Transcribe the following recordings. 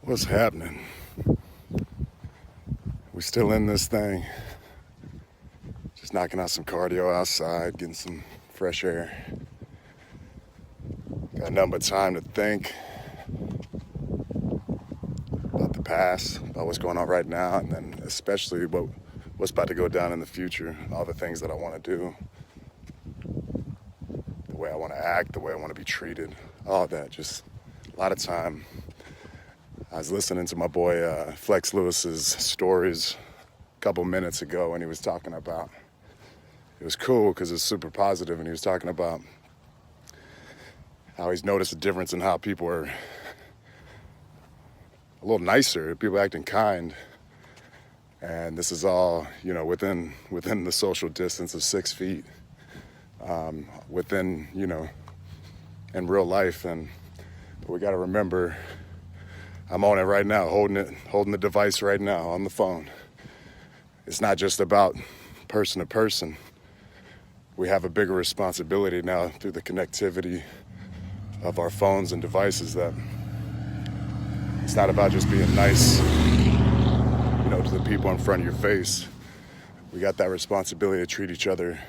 What's happening? We still in this thing. Just knocking out some cardio outside, getting some fresh air. Got nothing but time to think about the past, about what's going on right now, and then especially what's about to go down in the future, all the things that I want to do, the way I want to act, the way I want to be treated, all that. Just a lot of time. I was listening to my boy Flex Lewis's stories a couple minutes ago, and he was talking about, it was cool because it's super positive, and he was talking about how he's noticed a difference in how people are a little nicer, people acting kind. And this is all, within the social distance of 6 feet, within, in real life. But we got to remember, I'm on it right now, holding the device right now on the phone. It's not just about person to person. We have a bigger responsibility now through the connectivity of our phones and devices, that it's not about just being nice, to the people in front of your face. We got that responsibility to treat each other,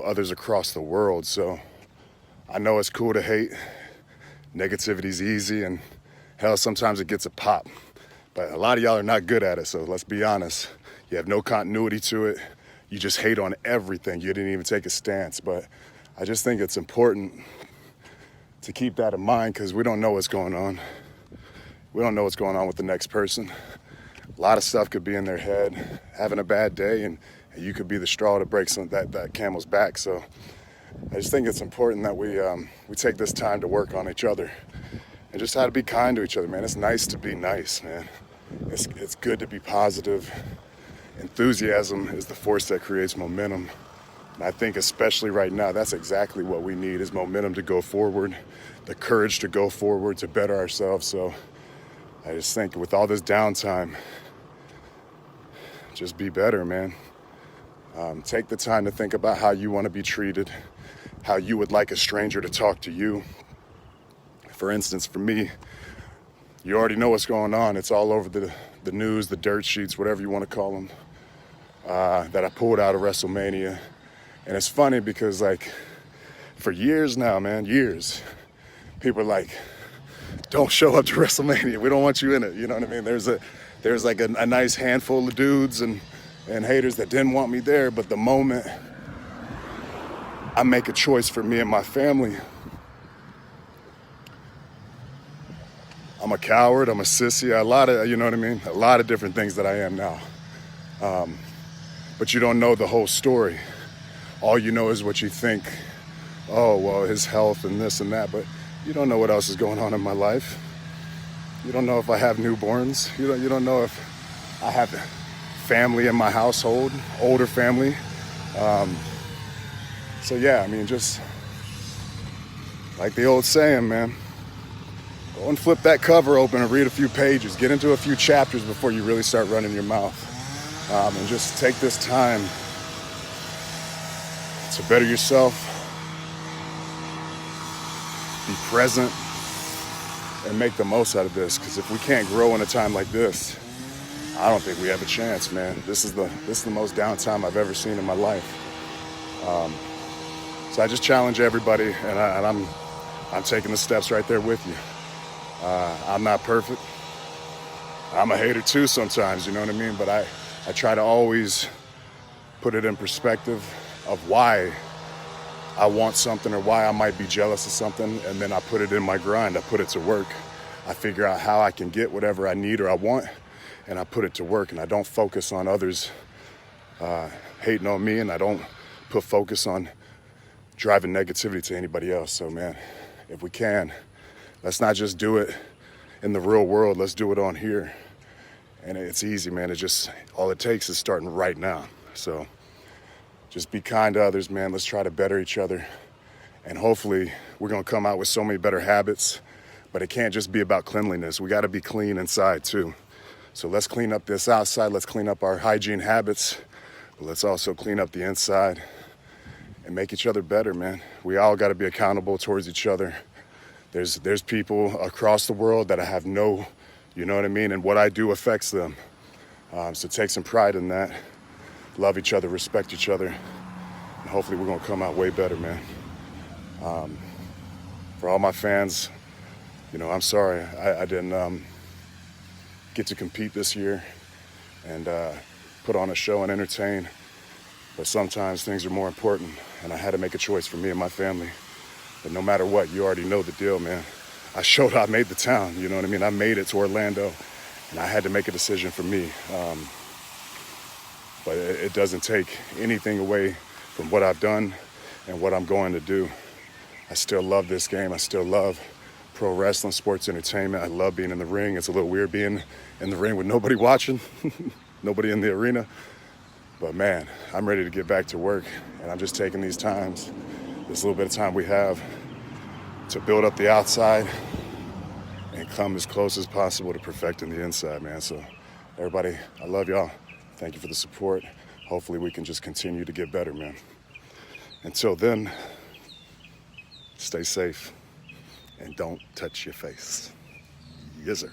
others across the world. So I know it's cool to hate. Negativity's easy, and hell, sometimes it gets a pop. But a lot of y'all are not good at it, so let's be honest. You have no continuity to it. You just hate on everything. You didn't even take a stance. But I just think it's important to keep that in mind, because we don't know what's going on. We don't know what's going on with the next person. A lot of stuff could be in their head, having a bad day, and you could be the straw to break that camel's back. So I just think it's important that we take this time to work on each other and just how to be kind to each other, man. It's nice to be nice, man. It's good to be positive. Enthusiasm is the force that creates momentum. And I think especially right now, that's exactly what we need, is momentum to go forward, the courage to go forward, to better ourselves. So I just think with all this downtime, just be better, man. Take the time to think about how you want to be treated, how you would like a stranger to talk to you. For instance, for me, you already know what's going on. It's all over the news, the dirt sheets, whatever you want to call them, that I pulled out of WrestleMania. And it's funny because, for years now, man, years, people are like, don't show up to WrestleMania. We don't want you in it. You know what I mean? There's a nice handful of dudes and haters that didn't want me there. But the moment I make a choice for me and my family, I'm a coward, I'm a sissy, a lot of different things that I am now. But you don't know the whole story. All you know is what you think. Oh, well, his health and this and that, but you don't know what else is going on in my life. You don't know if I have newborns. You don't know if I have family in my household, older family. So yeah, just like the old saying, man, go and flip that cover open and read a few pages. Get into a few chapters before you really start running your mouth. And just take this time to better yourself, be present, and make the most out of this. Because if we can't grow in a time like this, I don't think we have a chance, man. This is the most downtime I've ever seen in my life. So I just challenge everybody, and I'm taking the steps right there with you. I'm not perfect. I'm a hater too sometimes, you know what I mean? But I try to always put it in perspective of why I want something or why I might be jealous of something, and then I put it in my grind. I put it to work. I figure out how I can get whatever I need or I want, and I put it to work, and I don't focus on others hating on me, and I don't put focus on driving negativity to anybody else. So, man, if we can, let's not just do it in the real world. Let's do it on here. And it's easy, man. All it takes is starting right now. So just be kind to others, man. Let's try to better each other. And hopefully we're going to come out with so many better habits. But it can't just be about cleanliness. We got to be clean inside too. So let's clean up this outside. Let's clean up our hygiene habits. But let's also clean up the inside and make each other better, man. We all got to be accountable towards each other. There's people across the world that I have no You know what I mean? And what I do affects them. So take some pride in that. Love each other, respect each other. And hopefully we're going to come out way better, man. For all my fans, I'm sorry I didn't get to compete this year and put on a show and entertain. But sometimes things are more important, and I had to make a choice for me and my family. But no matter what, you already know the deal, man. I showed I made the town, you know what I mean? I made it to Orlando, and I had to make a decision for me. But it doesn't take anything away from what I've done and what I'm going to do. I still love this game. I still love pro wrestling, sports entertainment. I love being in the ring. It's a little weird being in the ring with nobody watching, nobody in the arena. But man, I'm ready to get back to work, and I'm just taking these times, this little bit of time we have, to build up the outside and come as close as possible to perfecting the inside, man. So everybody, I love y'all. Thank you for the support. Hopefully we can just continue to get better, man. Until then, stay safe and don't touch your face. Yes, sir.